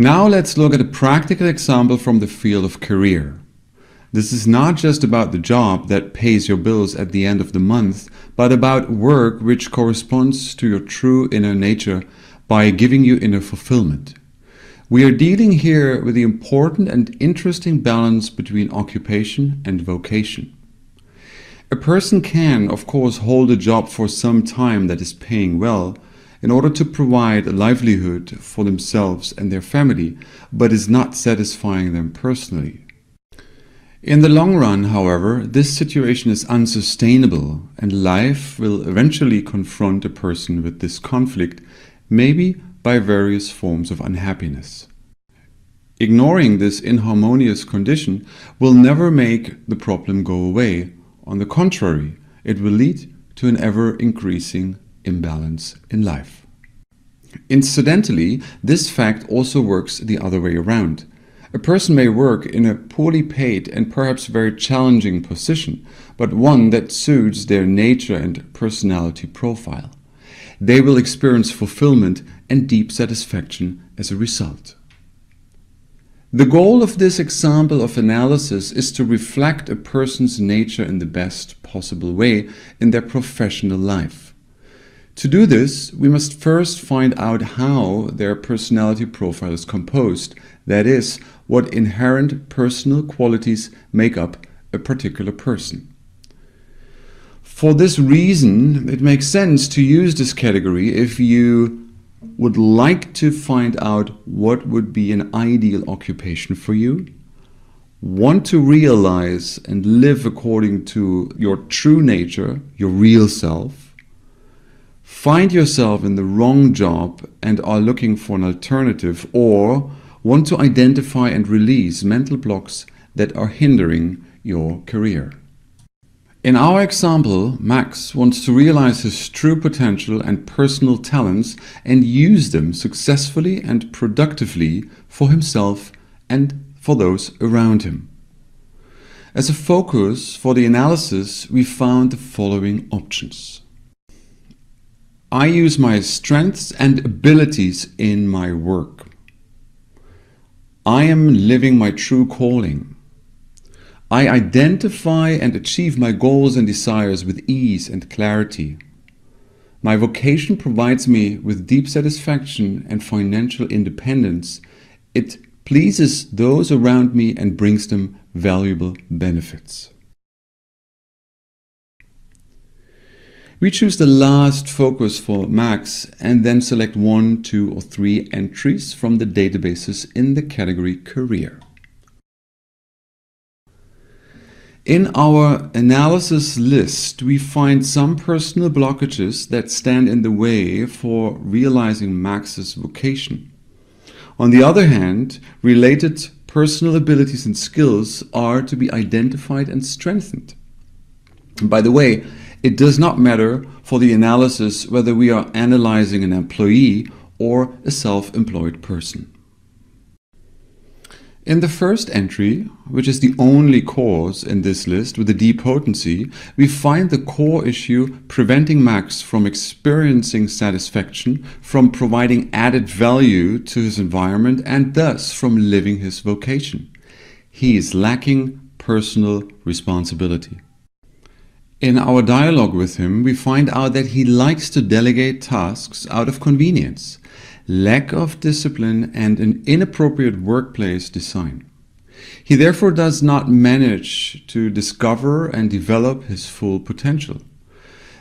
Now let's look at a practical example from the field of career. This is not just about the job that pays your bills at the end of the month, but about work which corresponds to your true inner nature by giving you inner fulfillment. We are dealing here with the important and interesting balance between occupation and vocation. A person can, of course, hold a job for some time that is paying well in order to provide a livelihood for themselves and their family, but is not satisfying them personally. In the long run, however, this situation is unsustainable, and life will eventually confront a person with this conflict, maybe by various forms of unhappiness. Ignoring this inharmonious condition will never make the problem go away. On the contrary, it will lead to an ever-increasing imbalance in life. Incidentally, this fact also works the other way around. A person may work in a poorly paid and perhaps very challenging position, but one that suits their nature and personality profile. They will experience fulfillment and deep satisfaction as a result. The goal of this example of analysis is to reflect a person's nature in the best possible way in their professional life. To do this, we must first find out how their personality profile is composed, that is, what inherent personal qualities make up a particular person. For this reason, it makes sense to use this category if you would like to find out what would be an ideal occupation for you, want to realize and live according to your true nature, your real self, find yourself in the wrong job and are looking for an alternative, or want to identify and release mental blocks that are hindering your career. In our example, Max wants to realize his true potential and personal talents and use them successfully and productively for himself and for those around him. As a focus for the analysis, we found the following options. I use my strengths and abilities in my work. I am living my true calling. I identify and achieve my goals and desires with ease and clarity. My vocation provides me with deep satisfaction and financial independence. It pleases those around me and brings them valuable benefits. We choose the last focus for Max and then select 1, 2, or 3 entries from the databases in the category Career. In our analysis list, we find some personal blockages that stand in the way for realizing Max's vocation. On the other hand, related personal abilities and skills are to be identified and strengthened. By the way, it does not matter for the analysis whether we are analyzing an employee or a self-employed person. In the first entry, which is the only cause in this list with a D potency, we find the core issue preventing Max from experiencing satisfaction, from providing added value to his environment, and thus from living his vocation. He is lacking personal responsibility. In our dialogue with him, we find out that he likes to delegate tasks out of convenience, lack of discipline, and an inappropriate workplace design. He therefore does not manage to discover and develop his full potential.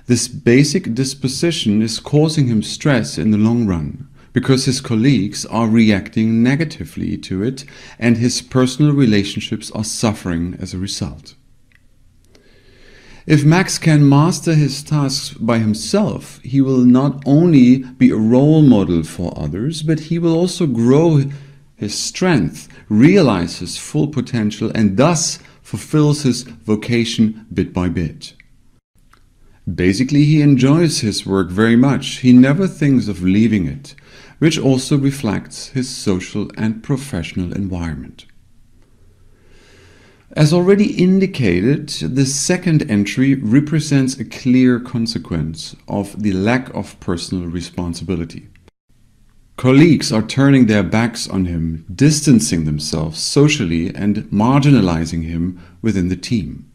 This basic disposition is causing him stress in the long run, because his colleagues are reacting negatively to it and his personal relationships are suffering as a result. If Max can master his tasks by himself, he will not only be a role model for others, but he will also grow his strength, realize his full potential, and thus fulfills his vocation bit by bit. Basically, he enjoys his work very much. He never thinks of leaving it, which also reflects his social and professional environment. As already indicated, the second entry represents a clear consequence of the lack of personal responsibility. Colleagues are turning their backs on him, distancing themselves socially and marginalizing him within the team.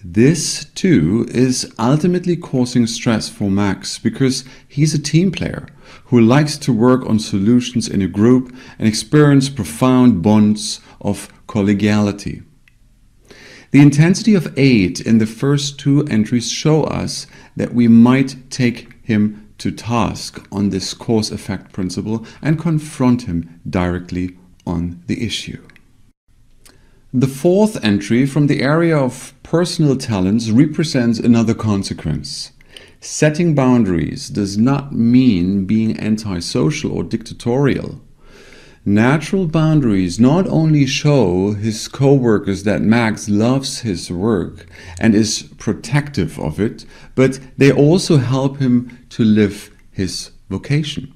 This, too, is ultimately causing stress for Max because he's a team player who likes to work on solutions in a group and experience profound bonds of collegiality. The intensity of 8 in the first 2 entries show us that we might take him to task on this cause-effect principle and confront him directly on the issue. The 4th entry from the area of personal talents represents another consequence. Setting boundaries does not mean being antisocial or dictatorial. Natural boundaries not only show his co-workers that Max loves his work and is protective of it, but they also help him to live his vocation.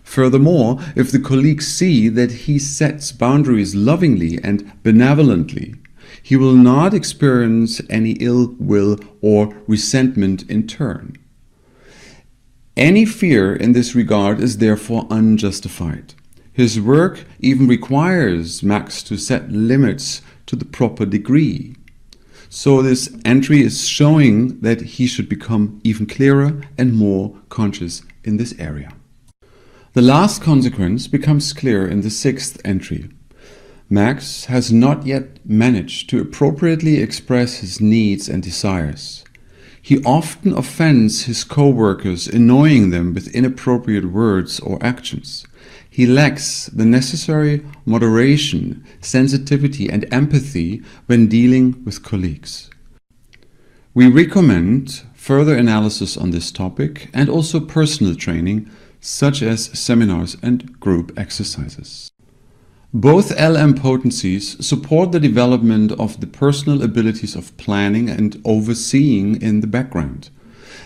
Furthermore, if the colleagues see that he sets boundaries lovingly and benevolently, he will not experience any ill will or resentment in turn. Any fear in this regard is therefore unjustified. His work even requires Max to set limits to the proper degree. So this entry is showing that he should become even clearer and more conscious in this area. The last consequence becomes clear in the 6th entry. Max has not yet managed to appropriately express his needs and desires. He often offends his co-workers, annoying them with inappropriate words or actions. He lacks the necessary moderation, sensitivity, and empathy when dealing with colleagues. We recommend further analysis on this topic and also personal training, such as seminars and group exercises. Both LM potencies support the development of the personal abilities of planning and overseeing in the background.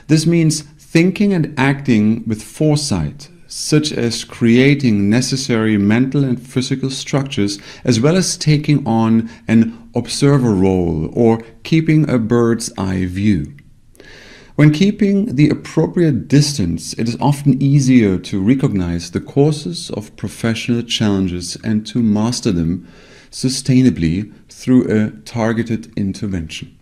This means thinking and acting with foresight, such as creating necessary mental and physical structures, as well as taking on an observer role or keeping a bird's eye view. When keeping the appropriate distance, it is often easier to recognize the causes of professional challenges and to master them sustainably through a targeted intervention.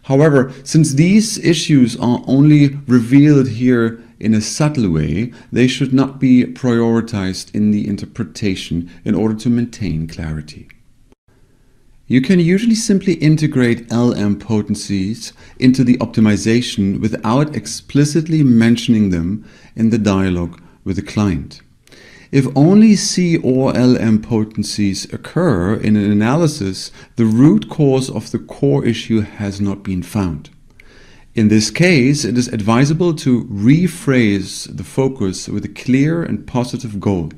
However, since these issues are only revealed here in a subtle way, they should not be prioritized in the interpretation in order to maintain clarity. You can usually simply integrate LM potencies into the optimization without explicitly mentioning them in the dialogue with the client. If only C or LM potencies occur in an analysis, the root cause of the core issue has not been found. In this case, it is advisable to rephrase the focus with a clear and positive goal.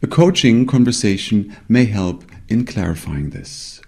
A coaching conversation may help in clarifying this.